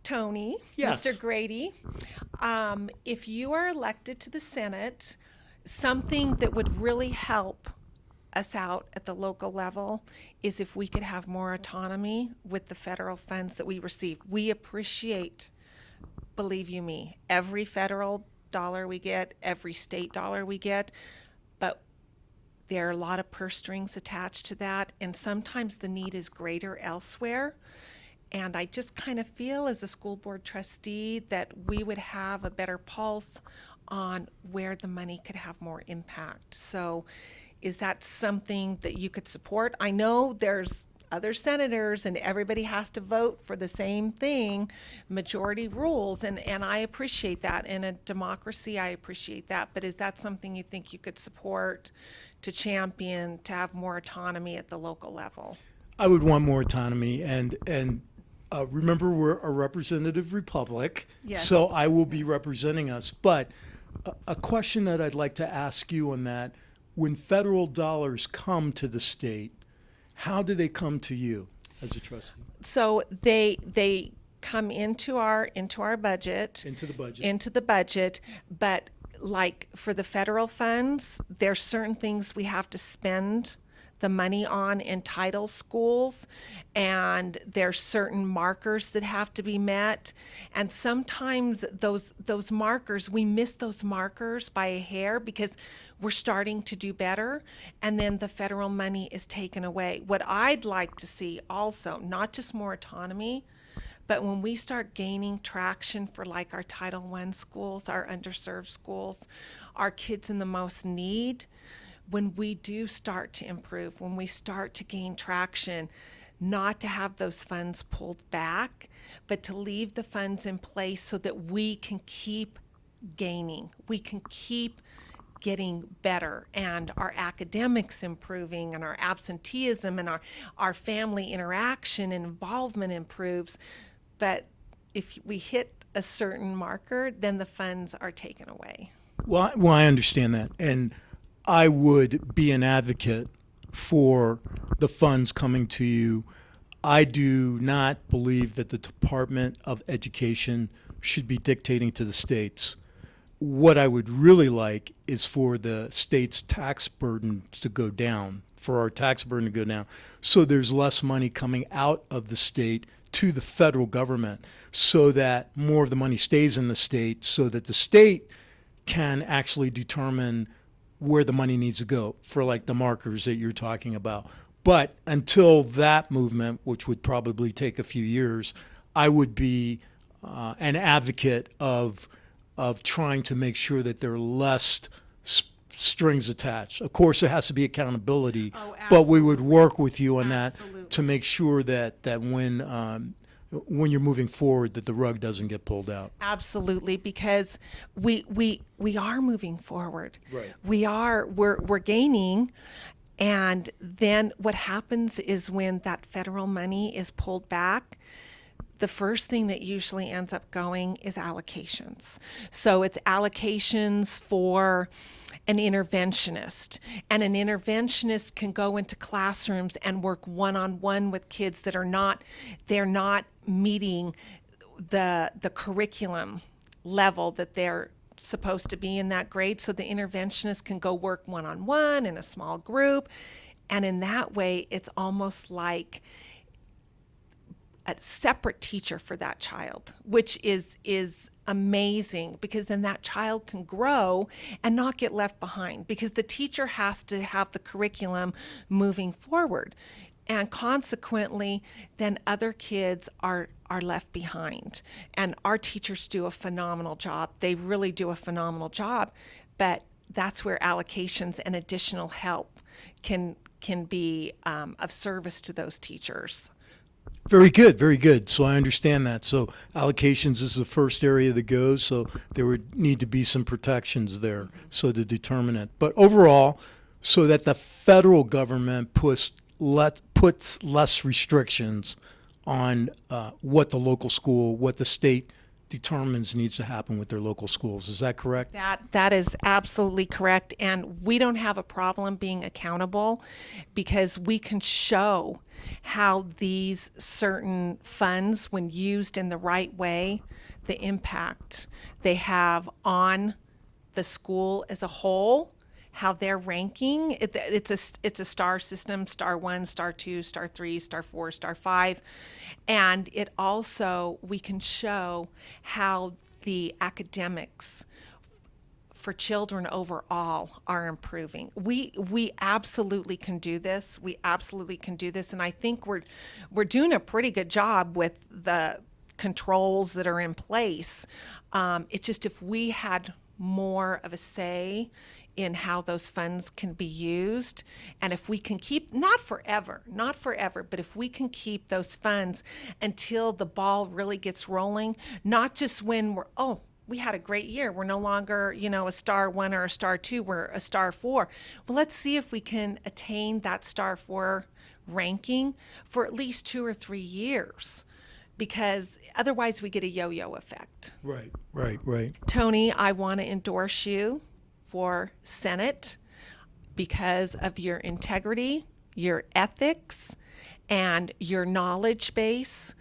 Tony, Yes. Mr. Grady, if you are elected to the Senate, something that would really help us out at the local level is if we could have more autonomy with the federal funds that we receive. We appreciate, believe you me, every federal dollar we get, every state dollar we get, but there are a lot of purse strings attached to that, and sometimes the need is greater elsewhere. And I just kind of feel as a school board trustee that we would have a better pulse on where the money could have more impact. So is that something that you could support? I know there's other senators and everybody has to vote for the same thing, majority rules, and I appreciate that. In a democracy, I appreciate that. But is that something you think you could support, to champion, to have more autonomy at the local level? I would want more autonomy, and remember, we're a representative republic, Yes. so I will be representing us. But a question that I'd like to ask you on that: when federal dollars come to the state, how do they come to you as a trustee? So they come into our budget, into the budget, but like for the federal funds, there's certain things we have to spend the money on in title schools, and there's certain markers that have to be met, and sometimes those markers, we miss those markers by a hair because we're starting to do better, and then the federal money is taken away. What I'd like to see also, not just more autonomy, but when we start gaining traction for like our Title I schools, our underserved schools, our kids in the most need, when we do start to improve, when we start to gain traction, not to have those funds pulled back, but to leave the funds in place so that we can keep gaining, we can keep getting better, and our academics improving, and our absenteeism and our family interaction and involvement improves. But if we hit a certain marker, then the funds are taken away. Well, I understand that, and I would be an advocate for the funds coming to you. I do not believe that the Department of Education should be dictating to the states. What I would really like is for the state's tax burden to go down, for our tax burden to go down, so there's less money coming out of the state to the federal government, so that more of the money stays in the state, so that the state can actually determine where the money needs to go for like the markers that you're talking about. But until that movement, which would probably take a few years, I would be an advocate of trying to make sure that there are less strings attached. Of course, there has to be accountability, but we would work with you on that to make sure that when you're moving forward, that the rug doesn't get pulled out. Absolutely, because we are moving forward. Right. We're gaining, and then what happens is when that federal money is pulled back, the first thing that usually ends up going is allocations. So it's allocations for an interventionist, and an interventionist can go into classrooms and work one-on-one with kids that they're not meeting the curriculum level that they're supposed to be in that grade. So the interventionist can go work one-on-one in a small group, and in that way it's almost like a separate teacher for that child, which is amazing, because then that child can grow and not get left behind, because the teacher has to have the curriculum moving forward, and consequently then other kids are left behind. And our teachers do a phenomenal job. They really do a phenomenal job, but that's where allocations and additional help can be of service to those teachers. Very good, very good. So I understand that. So allocations is the first area that goes, so there would need to be some protections there, so to determine it. But overall, so that the federal government puts less restrictions on what the local school, what the state determines needs to happen with their local schools. Is that correct? That is absolutely correct, and we don't have a problem being accountable because we can show how these certain funds, when used in the right way, the impact they have on the school as a whole, how they're ranking. It's a star system: star 1, star 2, star 3, star 4, star 5, and it also, we can show how the academics for children overall are improving. We absolutely can do this. We absolutely can do this, and I think we're doing a pretty good job with the controls that are in place. It's just, if we had more of a say in how those funds can be used, and if we can keep, not forever, but if we can keep those funds until the ball really gets rolling, not just when we had a great year, we're no longer, a star 1 or a star 2, we're a star 4. Well, let's see if we can attain that star 4 ranking for at least 2 or 3 years, because otherwise we get a yo-yo effect. Right. Tony, I want to endorse you for Senate because of your integrity, your ethics, and your knowledge base,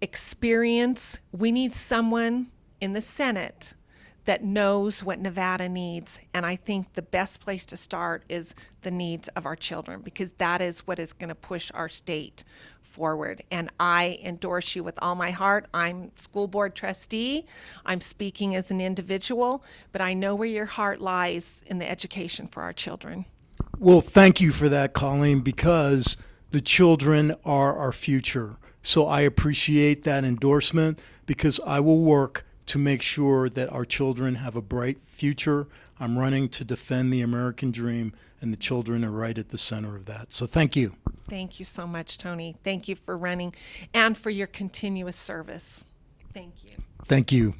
experience. We need someone in the Senate that knows what Nevada needs, and I think the best place to start is the needs of our children, because that is what is going to push our state forward. And I endorse you with all my heart. I'm school board trustee. I'm speaking as an individual, but I know where your heart lies in the education for our children. Well, thank you for that, Colleen, because the children are our future. So I appreciate that endorsement, because I will work to make sure that our children have a bright future. I'm running to defend the American dream, and the children are right at the center of that. So thank you. Thank you so much, Tony. Thank you for running and for your continuous service. Thank you. Thank you.